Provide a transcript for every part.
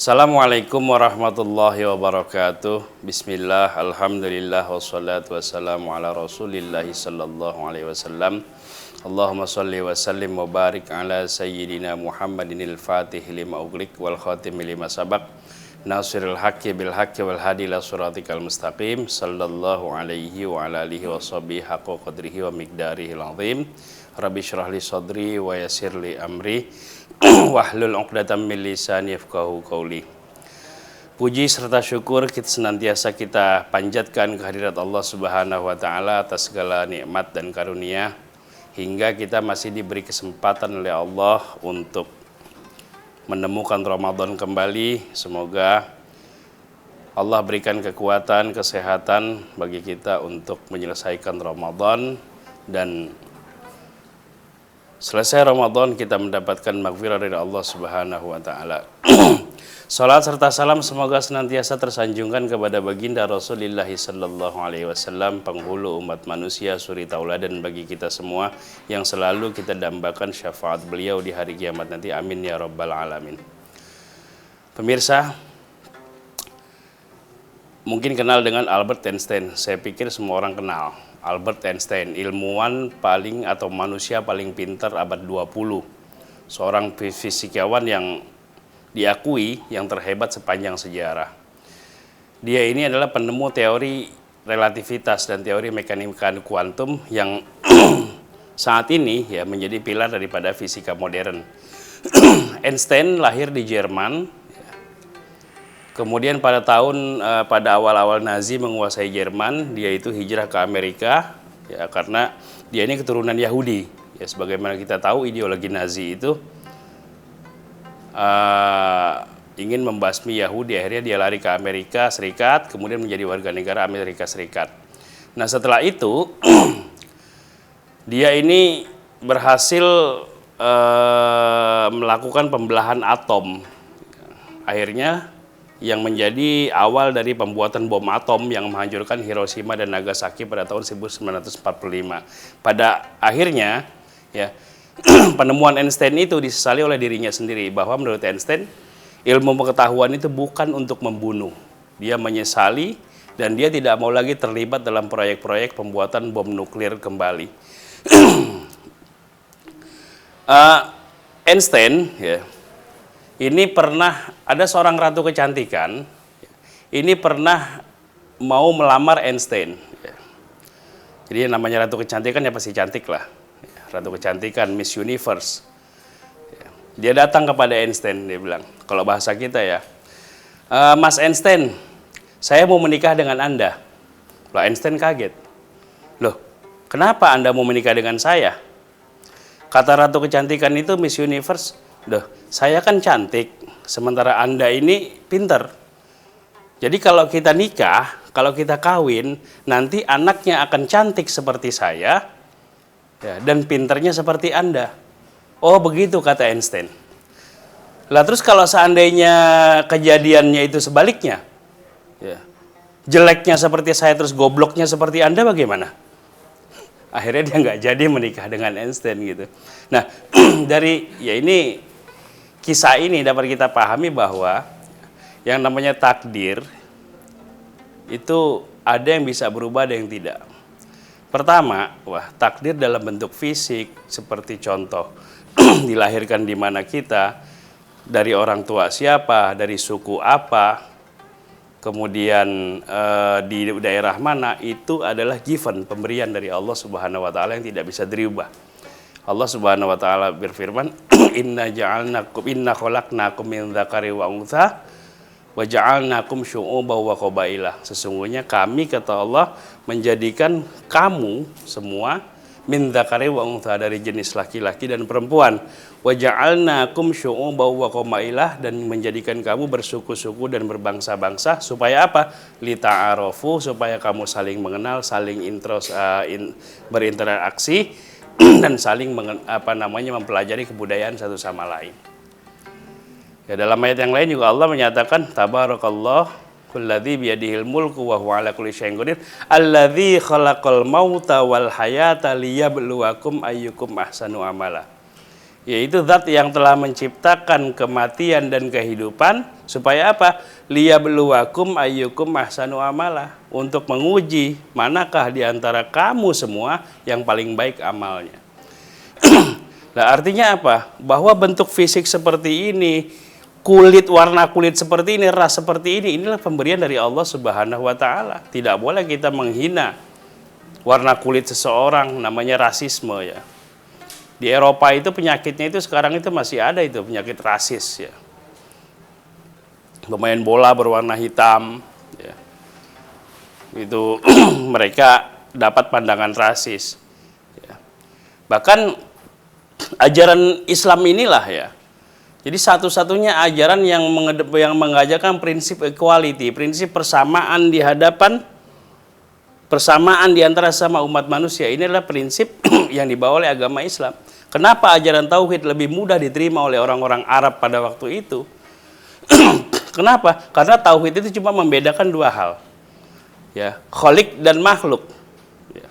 Assalamualaikum warahmatullahi wabarakatuh. Bismillah, alhamdulillah, wassalatu wassalamu ala rasulillahi sallallahu alaihi wasallam. Allahumma salli wa sallim wa barik ala sayyidina Muhammadinil fatih lima ughliq wal khatim lima sabaq nasiril haqqi bil haqqi wal hadi ila siratikal mustaqim sallallahu alaihi wa ala alihi wa sahbihi haqqa qadrihi wa miqdarihil azim. Rabbi syrah li sadri wa yassir li amri wahlul 'uqdatam min lisani yafqahu qawli. Puji serta syukur senantiasa kita panjatkan kehadirat Allah Subhanahu wa taala atas segala nikmat dan karunia hingga kita masih diberi kesempatan oleh Allah untuk menemukan Ramadan kembali. Semoga Allah berikan kekuatan, kesehatan bagi kita untuk menyelesaikan Ramadan, dan selesai Ramadan kita mendapatkan maghfirah dari Allah Subhanahu wa taala. Salat serta salam semoga senantiasa tersanjungkan kepada baginda Rasulullah sallallahu alaihi wasallam, penghulu umat manusia, suri tauladan bagi kita semua yang selalu kita dambakan syafaat beliau di hari kiamat nanti. Amin ya rabbal alamin. Pemirsa, mungkin kenal dengan Albert Einstein. Saya pikir semua orang kenal Albert Einstein, ilmuwan paling atau manusia paling pintar abad 20. Seorang fisikawan yang diakui yang terhebat sepanjang sejarah. Dia ini adalah penemu teori relativitas dan teori mekanika kuantum yang saat ini ya menjadi pilar daripada fisika modern. Einstein lahir di Jerman. Kemudian pada awal-awal Nazi menguasai Jerman, dia itu hijrah ke Amerika ya, karena dia ini keturunan Yahudi. Ya, sebagaimana kita tahu ideologi Nazi itu ingin membasmi Yahudi. Akhirnya dia lari ke Amerika Serikat, kemudian menjadi warga negara Amerika Serikat. Nah, setelah itu dia ini berhasil melakukan pembelahan atom. Akhirnya yang menjadi awal dari pembuatan bom atom yang menghancurkan Hiroshima dan Nagasaki pada tahun 1945. Pada akhirnya ya penemuan Einstein itu disesali oleh dirinya sendiri, bahwa menurut Einstein ilmu pengetahuan itu bukan untuk membunuh. Dia menyesali dan dia tidak mau lagi terlibat dalam proyek-proyek pembuatan bom nuklir kembali. Einstein ya, ini pernah ada seorang ratu kecantikan, ini pernah mau melamar Einstein. Jadi namanya ratu kecantikan ya pasti cantik lah. Ratu kecantikan, Miss Universe. Dia datang kepada Einstein, dia bilang, kalau bahasa kita ya, Mas Einstein, saya mau menikah dengan Anda. Loh, Einstein kaget. Loh, kenapa Anda mau menikah dengan saya? Kata ratu kecantikan itu, Miss Universe, loh, saya kan cantik, sementara Anda ini pinter. Jadi kalau kita nikah, kalau kita kawin, nanti anaknya akan cantik seperti saya, ya, dan pinternya seperti Anda. Oh begitu, kata Einstein. Lah terus kalau seandainya kejadiannya itu sebaliknya, ya, jeleknya seperti saya terus gobloknya seperti Anda, bagaimana? Akhirnya dia nggak jadi menikah dengan Einstein gitu. Nah dari ya ini kisah ini dapat kita pahami bahwa yang namanya takdir itu ada yang bisa berubah, ada yang tidak. Pertama, takdir dalam bentuk fisik, seperti contoh dilahirkan di mana kita, dari orang tua siapa, dari suku apa, kemudian di daerah mana, itu adalah given, pemberian dari Allah Subhanahu wa taala yang tidak bisa dirubah. Allah Subhanahu wa taala berfirman, inna khalaqnakum min dzakari wa untha wa ja'alnakum syu'uban wa qabailah. Sesungguhnya kami, kata Allah, menjadikan kamu semua min dzakari wa untha, dari jenis laki-laki dan perempuan, wa ja'alnakum syu'uban wa qabailah, dan menjadikan kamu bersuku-suku dan berbangsa-bangsa. Supaya apa? Lita'arofu, supaya kamu saling mengenal, saling berinteraksi dan saling mempelajari kebudayaan satu sama lain. Ya, dalam ayat yang lain juga Allah menyatakan, tabarakallah kulladzi biyadihil mulku wa huwa ala kulli syai'in qadir alladzi khalaqal mauta wal hayata liyabluwakum ayyukum ahsanu amala. yaitu zat yang telah menciptakan kematian dan kehidupan supaya apa? Liyabluwakum ayyukum ahsanu amala, untuk menguji manakah di antara kamu semua yang paling baik amalnya. Nah, artinya apa? Bahwa bentuk fisik seperti ini, warna kulit seperti ini, ras seperti ini, inilah pemberian dari Allah Subhanahu wa taala. Tidak boleh kita menghina warna kulit seseorang, namanya rasisme ya. Di Eropa itu penyakitnya itu sekarang itu masih ada, itu penyakit rasis ya. Pemain bola berwarna hitam ya. Itu mereka dapat pandangan rasis ya. Bahkan ajaran Islam inilah ya, jadi satu-satunya ajaran yang mengajarkan prinsip equality, prinsip persamaan di hadapan, persamaan di antara sama umat manusia. Ini adalah prinsip yang dibawa oleh agama Islam. Kenapa ajaran tauhid lebih mudah diterima oleh orang-orang Arab pada waktu itu? Kenapa? Karena tauhid itu cuma membedakan dua hal, ya, kholik dan makhluk. Ya.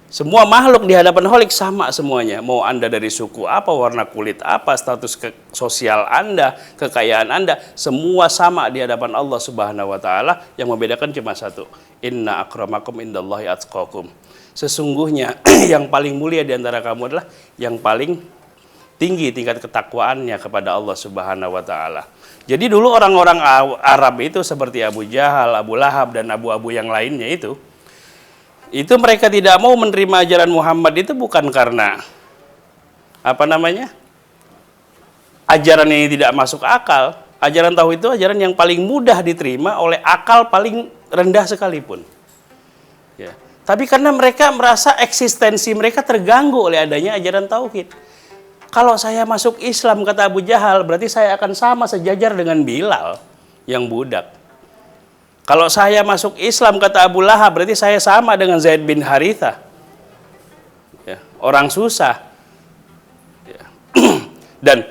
Semua makhluk di hadapan kholik sama semuanya. Mau Anda dari suku apa, warna kulit apa, status sosial Anda, kekayaan Anda, semua sama di hadapan Allah Subhanahu wa taala. Yang membedakan cuma satu. Inna akramakum indallahi atqakum. Sesungguhnya yang paling mulia di antara kamu adalah yang paling tinggi tingkat ketakwaannya kepada Allah Subhanahu wa taala. Jadi dulu orang-orang Arab itu seperti Abu Jahal, Abu Lahab dan abu-abu yang lainnya itu mereka tidak mau menerima ajaran Muhammad itu bukan karena ajaran ini tidak masuk akal. Ajaran tauhid itu ajaran yang paling mudah diterima oleh akal paling rendah sekalipun. Ya. Tapi karena mereka merasa eksistensi mereka terganggu oleh adanya ajaran tauhid. Kalau saya masuk Islam, kata Abu Jahal, berarti saya akan sama sejajar dengan Bilal yang budak. Kalau saya masuk Islam, kata Abu Lahab, berarti saya sama dengan Zaid bin Haritha, ya, orang susah. Ya. Dan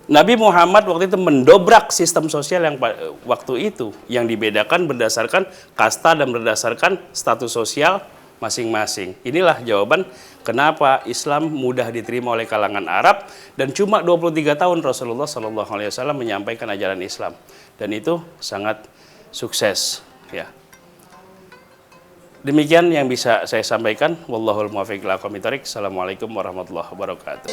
Nabi Muhammad waktu itu mendobrak sistem sosial yang waktu itu, yang dibedakan berdasarkan kasta dan berdasarkan status sosial masing-masing. Inilah jawaban kenapa Islam mudah diterima oleh kalangan Arab, dan cuma 23 tahun Rasulullah SAW menyampaikan ajaran Islam, dan itu sangat sukses ya. Demikian yang bisa saya sampaikan. Wallahul muwaffiq ila aqwamit thoriq. Assalamualaikum warahmatullahi wabarakatuh.